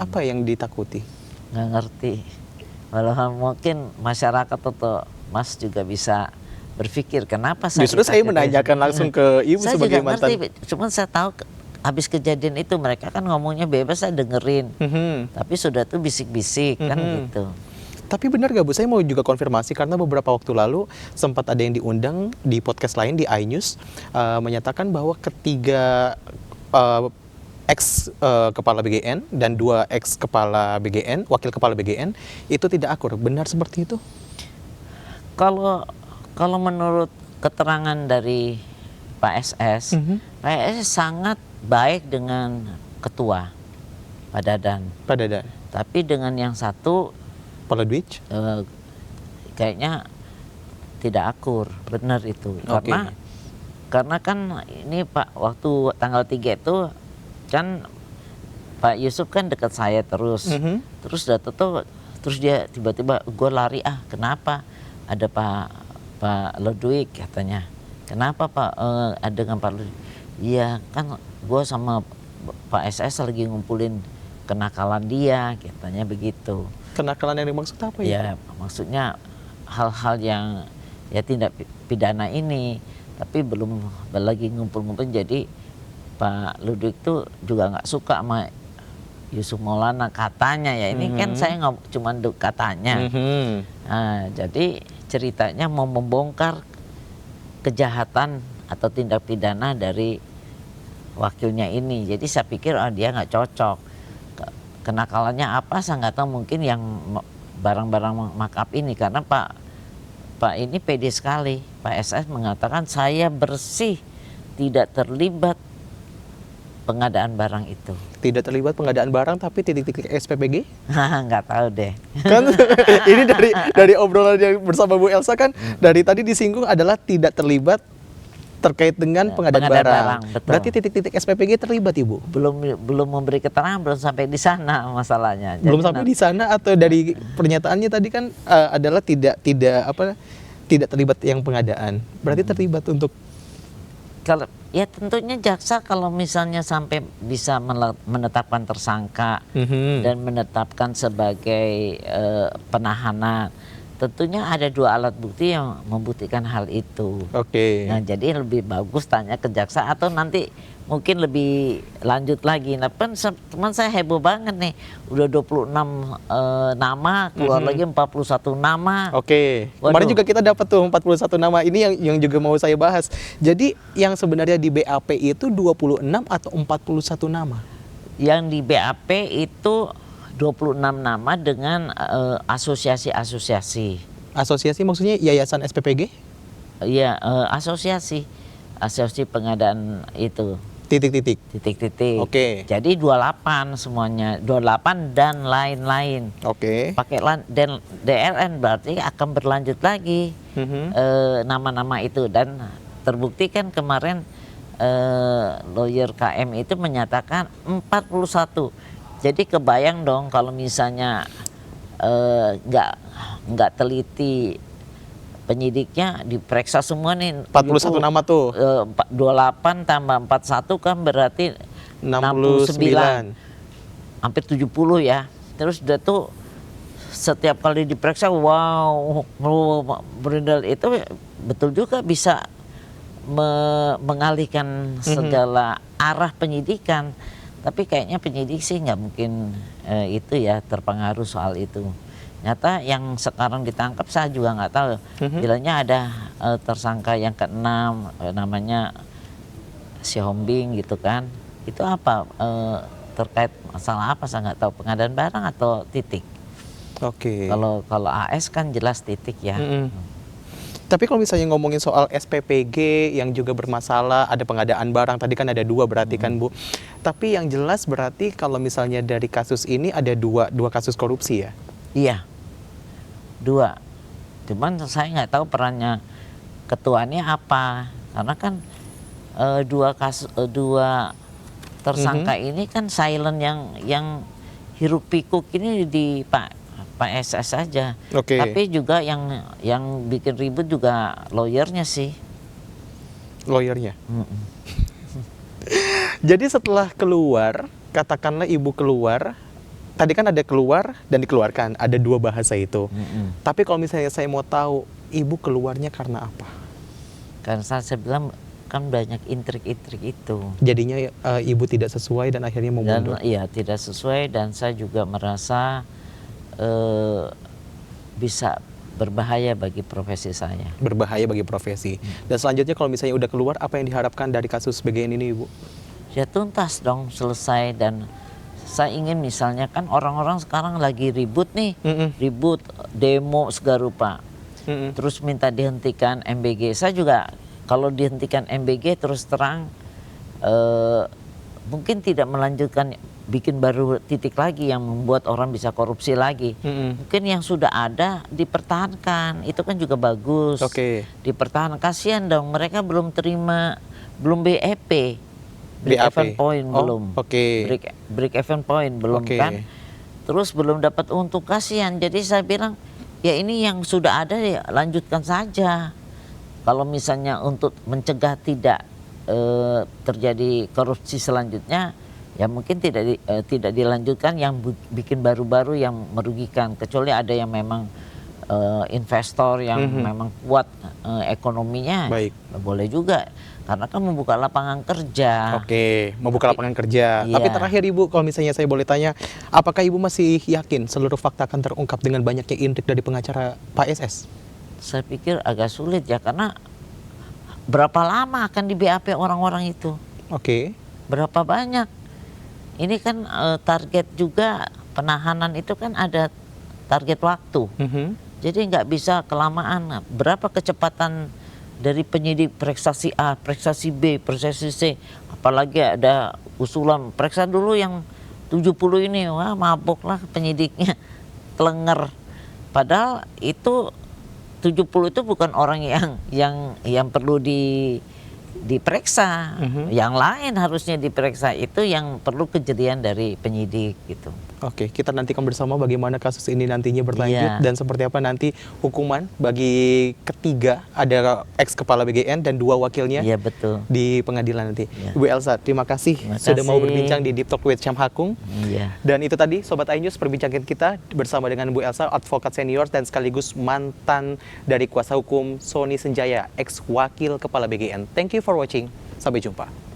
Apa yang ditakuti? Nggak ngerti. Walau mungkin masyarakat atau Mas juga bisa berpikir kenapa saya Justru saya ditakuti. menanyakan langsung ke Ibu Saya sebagai juga mantan. ngerti, cuman saya tahu habis kejadian itu mereka kan ngomongnya bebas, saya dengerin. Tapi sudah tuh bisik-bisik kan gitu. Tapi benar gak Bu, saya mau juga konfirmasi karena beberapa waktu lalu sempat ada yang diundang di podcast lain di iNews menyatakan bahwa ketiga ex kepala BGN dan 2 ex kepala BGN, wakil kepala BGN itu tidak akur. Benar seperti itu? Kalau menurut keterangan dari Pak SS, Pak SS sangat baik dengan ketua Pak Dadan. Pak Dadan. Tapi dengan yang satu Kepala Dwij? Kayaknya tidak akur, benar itu. Karena kan ini Pak, waktu tanggal 3 itu kan Pak Yusuf kan dekat saya terus. Terus terus dia tiba-tiba gue lari, kenapa? Ada Pak Ludwig katanya. Kenapa Pak ada dengan Pak Ludwig? Iya kan gue sama Pak SS lagi ngumpulin kenakalan dia, katanya begitu. Kenakalan yang dimaksud apa ya? Ya maksudnya hal-hal yang ya tindak pidana ini, tapi belum lagi ngumpul-ngumpul. Jadi Pak Ludwig itu juga nggak suka sama Yusuf Maulana katanya ya. Ini kan saya nggak cuma katanya. Nah, jadi ceritanya mau membongkar kejahatan atau tindak pidana dari wakilnya ini. Jadi saya pikir dia nggak cocok. Kenakalannya apa saya nggak tahu, mungkin yang barang-barang markup ini, karena Pak ini pede sekali. Pak SS mengatakan saya bersih, tidak terlibat pengadaan barang itu. Tidak terlibat pengadaan barang tapi titik-titik SPPG? Nggak tahu deh. Kan ini dari obrolan yang bersama Bu Elsa kan dari tadi disinggung adalah tidak terlibat terkait dengan pengadaan barang. Berarti titik-titik SPPG terlibat Ibu? Belum memberi keterangan, belum sampai di sana masalahnya. Belum sampai di sana, atau dari pernyataannya tadi kan adalah tidak terlibat yang pengadaan. Berarti terlibat untuk kalau ya tentunya jaksa kalau misalnya sampai bisa menetapkan tersangka dan menetapkan sebagai penahanan, tentunya ada 2 alat bukti yang membuktikan hal itu. Nah, jadi lebih bagus tanya ke jaksa atau nanti mungkin lebih lanjut lagi. Nah, teman saya heboh banget nih. Udah 26 nama, keluar lagi 41 nama. Kemarin juga kita dapat tuh 41 nama. Ini yang juga mau saya bahas. Jadi yang sebenarnya di BAP itu 26 atau 41 nama? Yang di BAP itu 26 nama dengan asosiasi-asosiasi. Asosiasi maksudnya yayasan SPPG? Iya, asosiasi pengadaan itu. Titik-titik. Jadi 28 semuanya, 28 dan lain-lain. Pakai dan DLN berarti akan berlanjut lagi nama-nama itu, dan terbukti kan kemarin lawyer KM itu menyatakan 41. Jadi kebayang dong kalau misalnya nggak teliti penyidiknya, diperiksa semua nih 41 nama tuh. 28 tambah 41 kan berarti 69. Hampir 70 ya. Terus udah tuh setiap kali diperiksa berindal itu betul juga bisa mengalihkan segala arah penyidikan. Tapi kayaknya penyidik sih nggak mungkin itu ya terpengaruh soal itu. Nyata yang sekarang ditangkap saya juga nggak tahu. Bilangnya ada tersangka yang ke-6 namanya si Hombing gitu kan. Itu apa terkait masalah apa saya nggak tahu, pengadaan barang atau titik. Kalau AS kan jelas titik ya. Tapi kalau misalnya ngomongin soal SPPG yang juga bermasalah, ada pengadaan barang, tadi kan ada 2 berarti kan Bu. Tapi yang jelas berarti kalau misalnya dari kasus ini ada dua kasus korupsi ya? Iya, 2. Cuman saya nggak tahu perannya ketuanya apa, karena kan 2 tersangka ini kan silent, yang hiruk pikuk ini di Pak SS saja. Tapi juga yang bikin ribut juga lawyernya sih. Jadi setelah keluar, katakanlah Ibu keluar tadi kan ada keluar dan dikeluarkan, ada dua bahasa itu. Tapi kalau misalnya saya mau tahu, ibu keluarnya karena apa? Karena saya bilang kan banyak intrik-intrik itu. Jadinya ibu tidak sesuai dan akhirnya mau Dan mundur. iya tidak sesuai, dan saya juga merasa bisa berbahaya bagi profesi saya. Berbahaya bagi profesi. Dan selanjutnya kalau misalnya udah keluar, apa yang diharapkan dari kasus BGN ini, Ibu? Ya tuntas dong, selesai. Dan saya ingin misalnya kan orang-orang sekarang lagi ribut nih, ribut demo segala rupa. Terus minta dihentikan MBG. Saya juga kalau dihentikan MBG terus terang mungkin tidak melanjutkan bikin baru titik lagi yang membuat orang bisa korupsi lagi. Mungkin yang sudah ada dipertahankan, itu kan juga bagus. Dipertahankan, kasihan dong, mereka belum terima, belum BEP, break even point belum. Break even point belum kan. Terus belum dapat untung, kasihan. Jadi saya bilang, ya ini yang sudah ada ya lanjutkan saja. Kalau misalnya untuk mencegah tidak terjadi korupsi selanjutnya, ya mungkin tidak dilanjutkan yang bikin baru-baru yang merugikan, kecuali ada yang memang investor yang memang kuat ekonominya. Boleh juga, karena kan membuka lapangan kerja. Membuka lapangan kerja. Tapi terakhir Ibu, kalau misalnya saya boleh tanya, apakah Ibu masih yakin seluruh fakta akan terungkap dengan banyaknya intrik dari pengacara Pak SS? Saya pikir agak sulit ya, karena berapa lama akan di BAP orang-orang itu? Berapa banyak? Ini kan target juga, penahanan itu kan ada target waktu. Jadi nggak bisa kelamaan. Berapa kecepatan dari penyidik periksa si A, periksa si B, periksa si C. Apalagi ada usulan periksa dulu yang 70 ini. Wah, mabok lah penyidiknya, kelenger. Padahal itu 70 itu bukan orang yang perlu diperiksa. Yang lain harusnya diperiksa, itu yang perlu kejelian dari penyidik gitu. Kita nantikan bersama bagaimana kasus ini nantinya berlanjut dan seperti apa nanti hukuman bagi ketiga, ada ex kepala BGN dan dua wakilnya di pengadilan nanti. Ibu Elsa, terima kasih sudah mau berbincang di Deep Talk with Syam Hakung. Dan itu tadi Sobat iNews, perbincangan kita bersama dengan Bu Elsa, advokat senior dan sekaligus mantan dari kuasa hukum Sony Senjaya, ex wakil kepala BGN. Thank you for watching. Sampai jumpa.